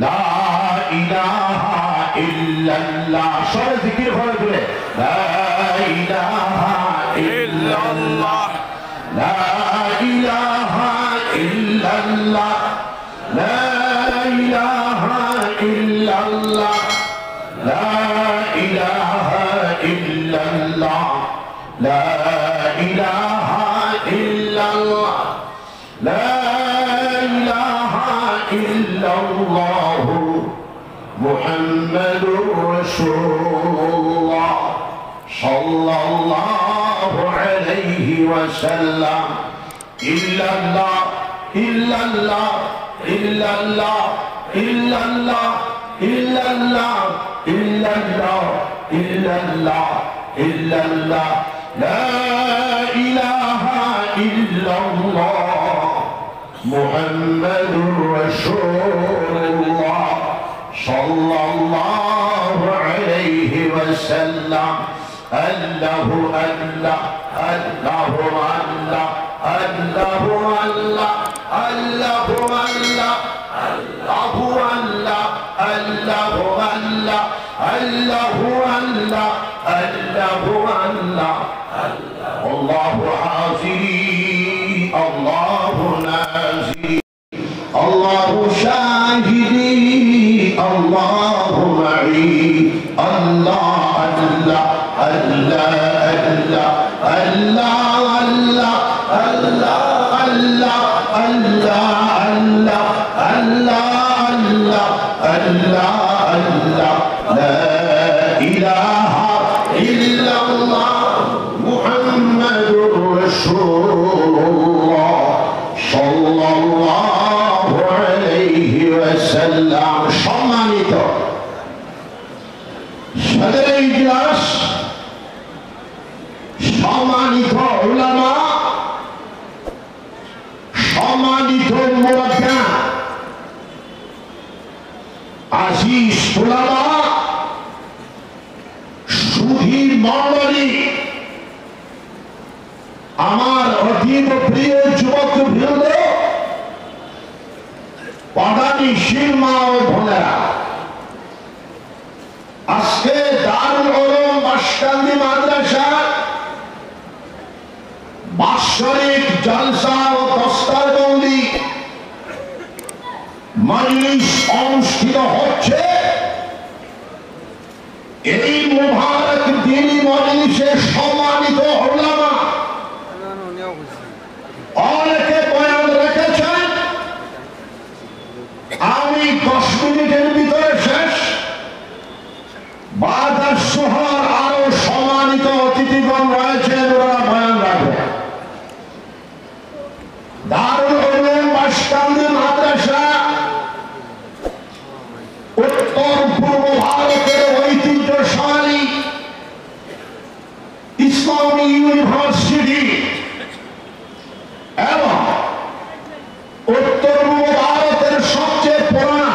লা ইলাহা ইল্লাল্লাহ সবাই জিকির করে তুলে লা ইলাহা ইল্লাল্লাহ লা ইলাহা ইল্লাল্লাহ লা ইলাহা ইল্লাল্লাহ লা ইলাহা ইল্লাল্লাহ লা ইলাহা ইল্লাল্লাহ লা ইলাহা ইল্লাল্লাহ মুহাম্মাদুর রাসূলুল্লাহ সাল্লাল্লাহু আলাইহি ওয়াসাল্লাম ইল্লাল্লাহ ইল্লাল্লাহ ইল্লাল্লাহ ইল্লাল্লাহ ইল্লাল্লাহ ইল্লাল্লাহ ইল্লাল্লাহ ইল্লাল্লাহ লা ইলাহা ইল্লাল্লাহ মুহাম্মাদুর রাসূলুল্লাহ সাল্লাল্লাহু আলাইহি ওয়াসাল্লাম আল্লাহু আল্লাহ আল্লাহু আল্লাহ আল্লাহু আল্লাহ আল্লাহু আল্লাহ আল্লাহু আল্লাহ আল্লাহু আল্লাহ আল্লাহু আল্লাহ আল্লাহু আল্লাহ আল্লাহু হাফিজি আল্লাহু নাজিরি আল্লাহু শাহিদি আল্লাহু মাই আল্লাহ আল্লাহ আল্লাহ আল্লাহ আল্লাহ আল্লাহ আল্লাহ আল্লাহ আল্লাহ আল্লাহ আল্লাহ আল্লাহ আল্লাহ লা ইলাহা ইল্লাল্লাহ মুহাম্মাদুর রাসূলুল্লাহ সাল্লাল্লাহু আলাইহি ওয়াসাল্লাম। সম্মানিত সাদরে ইজলাস, সম্মানিত উলামা, সম্মানিত মুরাব্বিয়া, আজিজ উলামা, সুধী মণ্ডলী, আমার অতীব প্রিয় যুবক বৃন্দ, পদানিশীল মা ও বোনেরা, আজকে দারুল উলুম বাঁশকান্দি মাদ্রাসা বাৎসরিক জলসা ও দস্তারবন্দি মজলিস অনুষ্ঠিত হচ্ছে। এই মুবারক দিনী মজলিসে সম্মানিত উলামা অনেকে বয়ান রেখেছেন, আমি 10 মিনিটের ভিতরে শেষ। বাজার শহর আরো সম্মানিত অতিথিগণ রয়েছেন, ওরা বয়ান রাখবে। দারুল উলুম বাঁশকান্দি মাদ্রাসা উত্তর পূর্ব ভারতের ঐতিহ্যশালী ইসলামী ইউনিভার্সিটি এবং উত্তর পূর্ব ভারতের সবচেয়ে পুরানা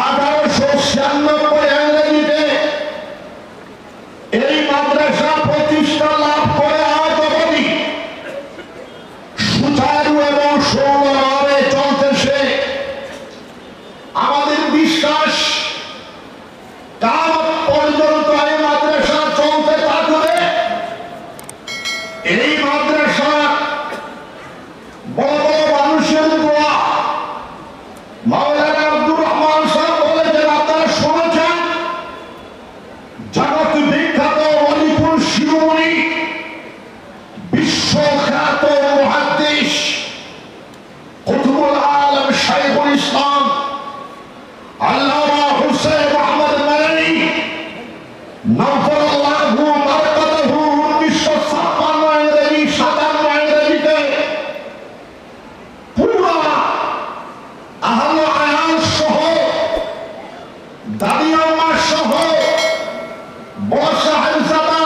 1896 ইংরেজিতে এই মাদ্রাসা প্রতিষ্ঠা লাভ করে আজ অবধি সুচারু এবং সুন্দরভাবে চলতেছে। আমাদের বিশ্বাস কিয়ামত পর্যন্ত এই মাদ্রাসা চলতে থাকবে। এই মাদ্রাসা বড় বড় মানুষের দোয়া, মাওলানা আব্দুর রহমান সাহেব বলেছেন, আপনারা শুনেছেন, জগৎ বিখ্যাত অলিপুর শিরোমণি বিশ্বখ্যাত মুহাদ্দিস কুতুবুল আলম শাইখুল ইসলাম আল্লামা হুসাইন আহমদ মাদানী নফরাল্লাহু বারাকাতুহু 1956 ইংরেজি 57 ইংরেজিতে পুরা আহলে আয়াত সহ দাদিয়াম্মা সহ বড় সাহেবজাদা,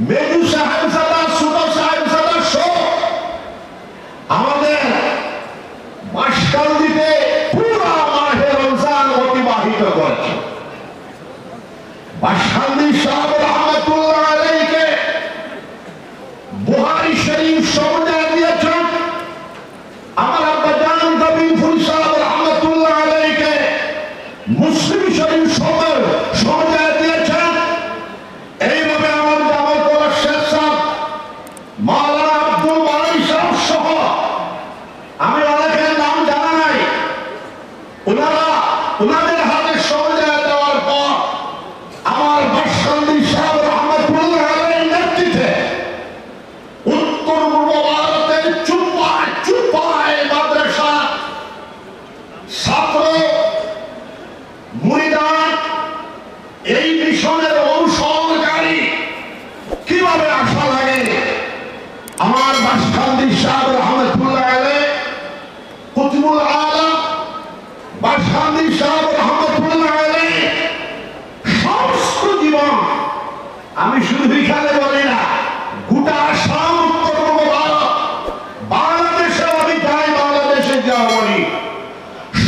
মেজু সাহেবজাদা, ছোট সাহেবজাদা সহ আমাদের বাঁশকান্দিতে পুরা মাহে রমজান অতিবাহিত করেছে। বাঁশকান্দি সাহেব রহমাতুল্লাহ আলাইহিকে বুখারী শরীফ সমঝে দিয়েছেন। আমার আব্বা জান কবির কুতুবুল আলম বাদশাহ সাহেব রহমতুল্লাহ আলাইহি সমস্ত জীবন, আমি শুধু এখানে বলি না, গোটা আসাম উত্তর পূর্ব ভারত বাংলাদেশে আমি যাই, বাংলাদেশে যা বলি,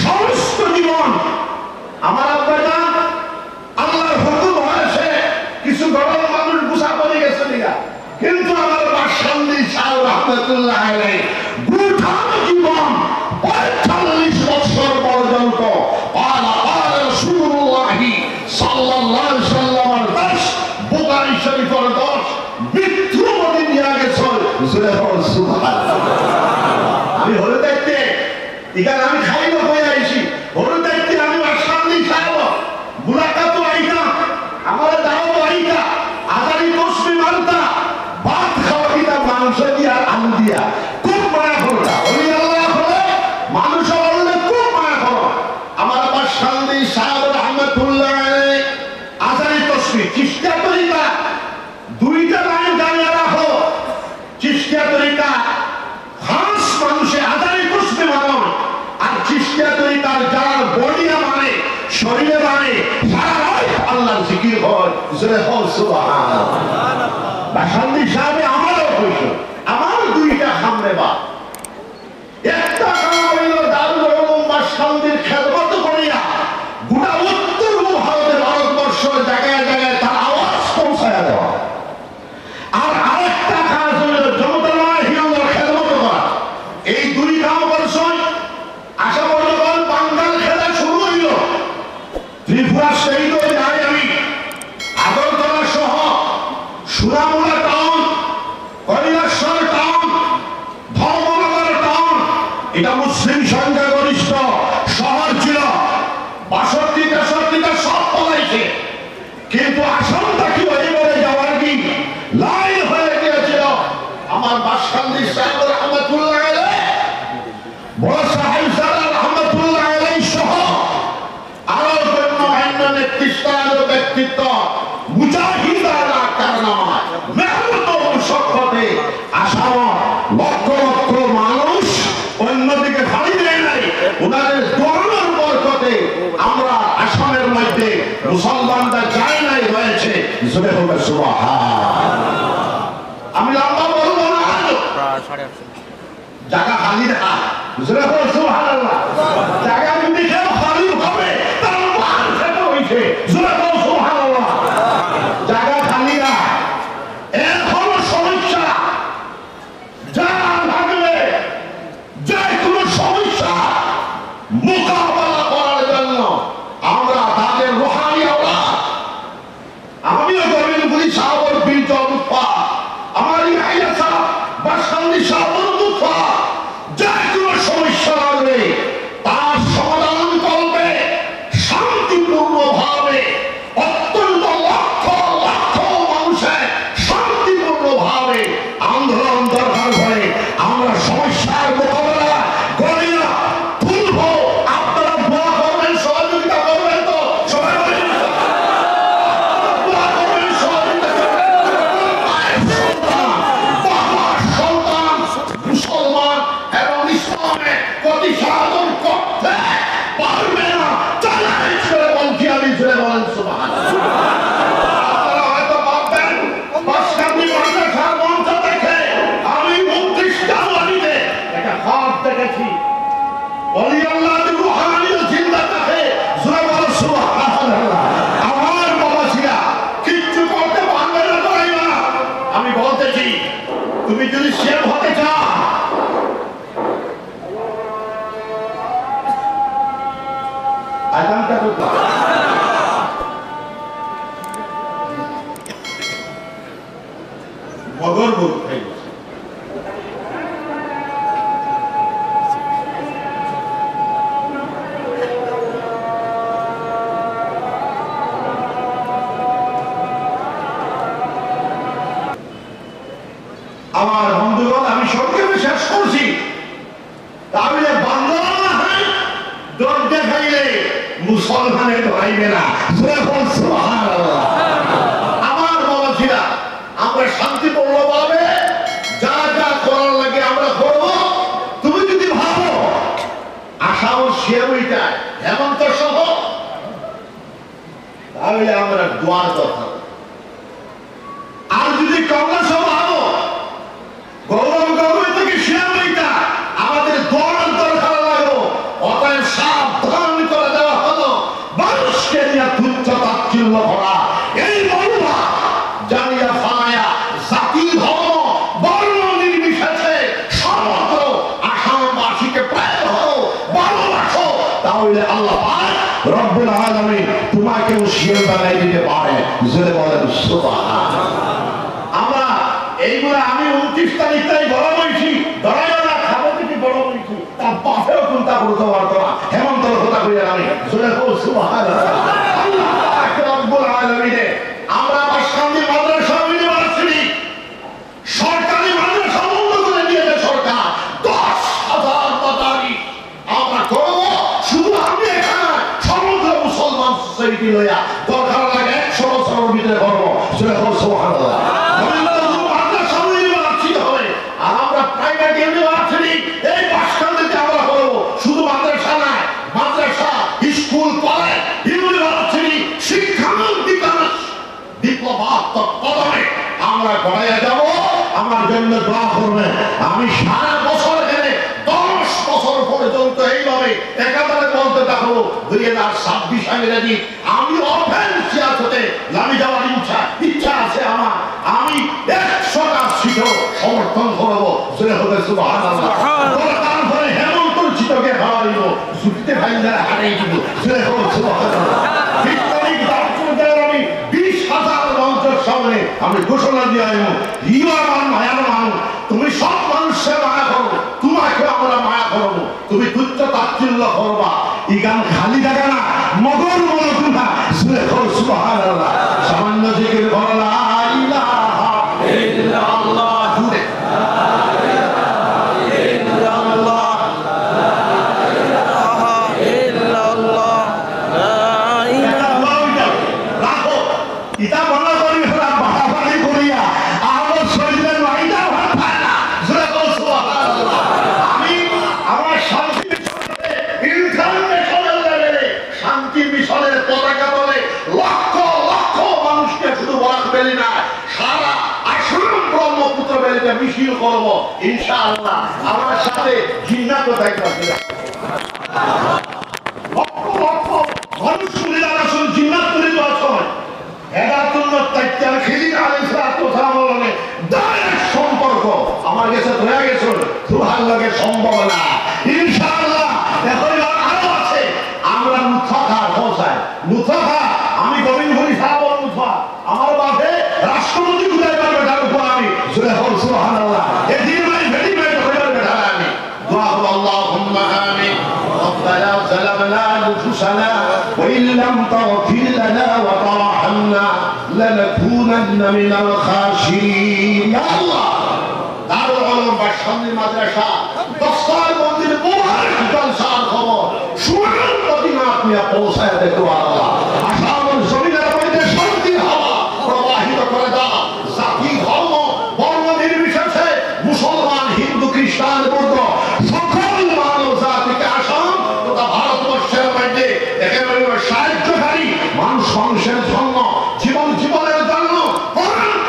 সমস্ত জীবন আমার আব্বা জান আল্লাহর হুকুম হয়েছে কিছু গরম মানুষ গুছা করে গেছে দিগা, কিন্তু আমার বাদশাহ সাহেব রহমতুল্লাহ আলাইহি গোটা জীবন ৪৫ বছর পর্যন্ত রাসূলুল্লাহ সাল্লাল্লাহু আলাইহি সাল্লামের দশ, বুখারী শরীফের দশ মৃত্যু মনে নিয়ে গেছে। সুবহানাল্লাহ। আমি হলে দেখতে এখানে আমি খাইব হয়ে আইছি, হলে দেখতে আমি বাদশাহ সাহেব মুলাকাত আইতা, আমার দাও আইতা, আজারি তসবি মারতা, ভাত খাওয়া কিনা মাংস দিয়া আলু দিয়া, খুব মায়া করতা। ওলি আল্লাহ হলে মানুষ বললে খুব মায়া করো। আমার বাদশাহ সাহেব রহমতুল্লাহ আলাইহি আজারি তসবি চিস্তা তরিকা, দুইটা লাইন জানিয়ে রাখো। চিস্তা তরিকা খাস মানুষে আজারি তসবি মানো, আর চিস্তা তরিকার যার বডিয়া মানে শরীরে মানে সারা রাত আল্লাহর জিকির হয়। জোরে হোক সুবহানাল্লাহ। বাদশাহ সাহেব আমারও হইতো, আমার দুইটা সামনে বা একটা কাম হইল দারুল উলুম বাদশাহদের খেদমত করিয়া গোটা উত্তর ভারতের ভারতবর্ষ জায়গায় জায়গায় তার আওয়াজ পৌঁছায় দেওয়া, আর আরেকটা কাজ হইল জনতার হিন্দুর খেদমত করা। এই দুই কাম করছেন। আশা করি যখন বাঙ্গাল খেলা শুরু হইল, ত্রিপুরা শহীদ হয়ে যাই আমি, আগরতলা সহ সুরামুড়া টাউন, কৈলাসর টাউন, ধর্মনগর টাউন, এটা মুসলিম সংখ্যাগরিষ্ঠ শহর ছিল। ৬২-৬৩টা সব পলাইছে, কিন্তু আসামটা কি হয়ে বলে যাওয়ার কি লাইন হয়ে গিয়েছিল। আমার বাদশাহ সাহেব রহমতুল্লাহ আলাইহি, বড় সাহেব রহমতুল্লাহ আলাইহি সহ আরো অন্য নেতৃত্ব ব্যক্তিত্ব মুজাহিদারা কারনামা মেহনত মুশাক্কাতে আসাম লক্ষ লক্ষ মানুষ অন্যদিকে ফাড়ি দেয় নাই। ওনাদের দোয়ানোর বরকতে আমরা আসামের মধ্যে মুসলমানরা যায় নাই রয়েছে। জোরে হোক সুবহানাল্লাহ। আমি লম্বা বলবো না, জায়গা খালি দেখা। জোরে হোক সুবহানাল্লাহ। জায়গা যদি কেউ খালি হবে তার মান সেটা হইছে। জোরে হোক সুবহানাল্লাহ। জায়গা খালি না, এখন সমস্যা যা থাকলে যে কোনো সমস্যা মোকাবেলা করার জন্য আমরা তাদের রুহানি আওলাদ, আমিও গোবিন্দপুরী সাহাবর বীর উৎপা, আমার ইহাইয়া সাহেব বাদশাহ সাহাবর উৎপা, যে কোনো সমস্যা লাগবে তার সমাধান করবে শান্তিপূর্ণ ভাবে। অত্যন্ত লক্ষ লক্ষ মানুষের শান্তিপূর্ণ ভাবে আন্দোলন দরকার করে আমরা সমস্যার মোকাবেলা করি না, তুলব। আপনারা দোয়া করবেন, সহযোগিতা করবেন তো সবাই বলেন, দোয়া করবেন, সহযোগিতা করবেন। বাবার সন্তান মুসলমান এবং ইসলামে প্রতি সাধন করতে পারবে না, চালাই ছেড়ে বলছি আমি, ছেড়ে বলেন সুবহানাল্লাহ। আপনারা হয়তো ভাববেন বাদশাহী মাদ্রাসার মঞ্চ দেখে আমি ২৯ জানুয়ারিতে একটা খাপ দেখেছি, ওলি আল্লাহর রুহানিয়ত জিন্দা থাকে। জোরে বলো সুবহানাল্লাহ। আমার বাবা ছিল কিচ্ছু করতে পারবে না, করাইবে না। আমি বলতেছি তুমি যদি শেফ হতে চাও, আজানটা তো মগর গরু খাই। আমার বন্ধুগণ, আমি সংক্ষেপে শেষ করছি। তাহলে বান্দা না হয় ডর দেখাইলে মুসলমানে ধরাইবে না। সুবহানাল্লাহ। আমার বাবা ছিল, আমরা শান্তিপূর্ণ ভাবে যা যা করার লাগে আমরা করব। তুমি যদি ভাবো আসামও শিয়াবইটা হেমন্ত সহ, তাহলে আমরা দোয়ার কথা। আর যদি কংগ্রেস ভালো গৌরব গগৈ থেকে শিয়াবইটা আমাদের দোয়ার দরকার লাগলো। অতএব সাবধান করে দেওয়া হলো মানুষকে নিয়ে তুচ্ছ তাচ্ছিল্য করা, এই মনোভাব জানিয়া ফালায়া জাতি ধর্ম বর্ণ নির্বিশেষে সমগ্র আসামবাসীকে প্রায় হলো ভালোবাসো, তাহলে আল্লাহ পাক রব্বুল আলামিন তোমাকেও শির বানাই দিতে পারে। জোরে বলেন সুবহানাল্লাহ। আমরা এইগুলা আমি 29 তারিখটাই বড় হয়েছি, ধরাইও না খাবো থেকে বড় হয়েছি, তার বাপেও চিন্তা করতে পারতো না। হেমন্ত কথা কইয়া আমি জোরে বল সুবহানাল্লাহ। আল্লাহ পাক রব্বুল আলামিন আমরা বাসকান্দি মাদ্রাসা ইউনিভার্সিটি সরকারি মাদ্রাসা বন্ধ করে দিয়েছে সরকার। 10,000 মাদারি আমরা করব, শুধু আমি এখানে সমগ্র মুসলমান সোসাইটি লইয়া দরকার লাগে 100 বছরের ভিতরে করব। জোরে বল সুবহানাল্লাহ। মাদ্রাসা ইউনিভার্সিটি হবে আর আমরা প্রাইভেট ইউনিভার্সিটি এই বাসকান্দিতে আমরা করব। শুধু মাদ্রাসা না, মাদ্রাসা, স্কুল, কলেজ, ইউনিভার্সিটি, শিক্ষামূলক বিকাশ বিপ্লবাত্মক কদমে আমরা গড়াইয়া যাব। আমার জন্য দোয়া করবেন। আমি সারা বছর এখানে 10 বছর পর্যন্ত এইভাবে একাধারে বলতে থাকবো। 2026 ইংরেজি আমি অফেন্সিয়াল হতে লামি যাওয়ার ইচ্ছা আছে আমার। আমি 100টা সিটও সমর্থন করবো। জোরে হবে সুবহানাল্লাহ। তারপরে হেমন্ত চিতকে হারাইব, ছুটিতে ভাইজারা হারাই দিব। জোরে হবে সুবহানাল্লাহ। আমি 20,000 মঞ্চের সামনে আমি ঘোষণা দিয়ে আইব, হিও আমার মায়ার মানুষ, তুমি সব মানুষের মায়া করো, তোমাকে আমরা মায়া করবো, তুমি তুচ্ছ তাচ্ছিল্য করবা। এই গান খালি জায়গা না, মগর মনে তুমি সুবহানাল্লাহ। সামান্য জিকির করো লা ইলাহা ইল্লাল্লাহ, জুড়ে ইটা মনে করি বাড়াবাড়ি করিয়া আমার শরীরের মাইটা আমি আমার শান্তি ইন্টারন্যাশনাল লেভেলে শান্তি মিশনের পতাকা বলে লক্ষ লক্ষ মানুষকে শুধু বরাক বেলি না, সারা আশ্রম ব্রহ্মপুত্র বেলিতে মিছিল করবো ইনশাআল্লাহ। আমার সাথে জিন্নাত থাকবে, লক্ষ লক্ষ মানুষ শুনে যারা শুধু জিন্নাত করে তো আছে সম্পর্ক আমার কাছে ধরে গেছে। সুবহান লাগে সম্ভব না ইনশাআল্লাহ। এখন আরো আছে আমরা মুথাকা পৌঁছায় মুথাকা। আমি গোবিন্দপুরি সাহেব মুথা আমার বাপে রাষ্ট্রপতি কোথায় পারবে তার উপর আমি জোরে হল সুবহানাল্লাহ। এদিন ভাই ভেরি ভেরি হয়ে বেটা আমি দোয়া করব আল্লাহুম্মা আমিন। ربنا ظلمنا أنفسنا وإن لم تغفر لنا وترحمنا لنكونن من الخاسرين। يا الله দারুল উলুম বাসকান্দি মাদ্রাসা দস্তার মন্দির মুবারক জলসার খবর সুনাম মদিনা আপনি পৌঁছায় দেখো আল্লাহ। আসামের জমিনের মধ্যে শান্তি হাওয়া প্রবাহিত করে দাও। জাতি ধর্ম বর্ণ নির্বিশেষে মুসলমান হিন্দু খ্রিস্টান বৌদ্ধ সকল মানব জাতিকে আসাম তথা ভারতবর্ষের মধ্যে একেবারে সাহায্যকারী মানুষ মানুষের জন্য জীবনের জন্য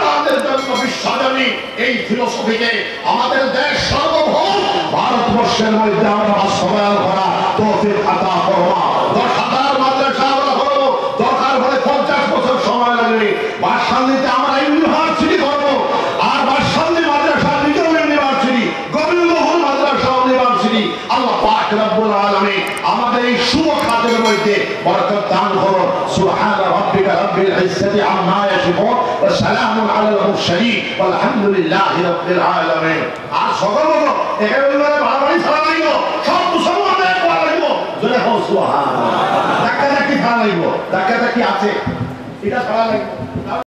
তাদের জন্য বিশ্বজনী এই ফিলোসফিকে আমাদের দেশ সার্বভৌম ভারতবর্ষের মধ্যে আমরা বাস্তবায়ন করা তৌফিক আতা করবা। 10,000 মাদ্রাসা আমরা করবো, দরকার হলে 50 বছর সময় লাগবে। বাসকান্দিতে আমরা ইউনিভার্সিটি করবো, আর বাসকান্দি মাদ্রাসা নিজেও ইউনিভার্সিটি, গোবিন্দপুর মাদ্রাসা ইউনিভার্সিটি। আল্লাহ পাক রব্বুল আলামিন আমাদের এই শুভ কাজের মধ্যে বরকত দান করো। সুবহান রাব্বিকা রাব্বিল ইজ্জাতি আম্মা ইয়াসিফুন ওয়া সালামুন আলাল মুরসালিন ওয়ালহামদুলিল্লাহি রাব্বিল আলামিন। আর সকল একেবারে বাড়াবাড়ি ছাড়া লাগবে, সব মুসলমানদের পড়া লাগবে। জোরে হও সুবহানাল্লাহ। ধাক্কা ধাক্কি ছাড়া লাগবে, ধাক্কা ধাক্কি আছে এটা ছাড়া লাগবে।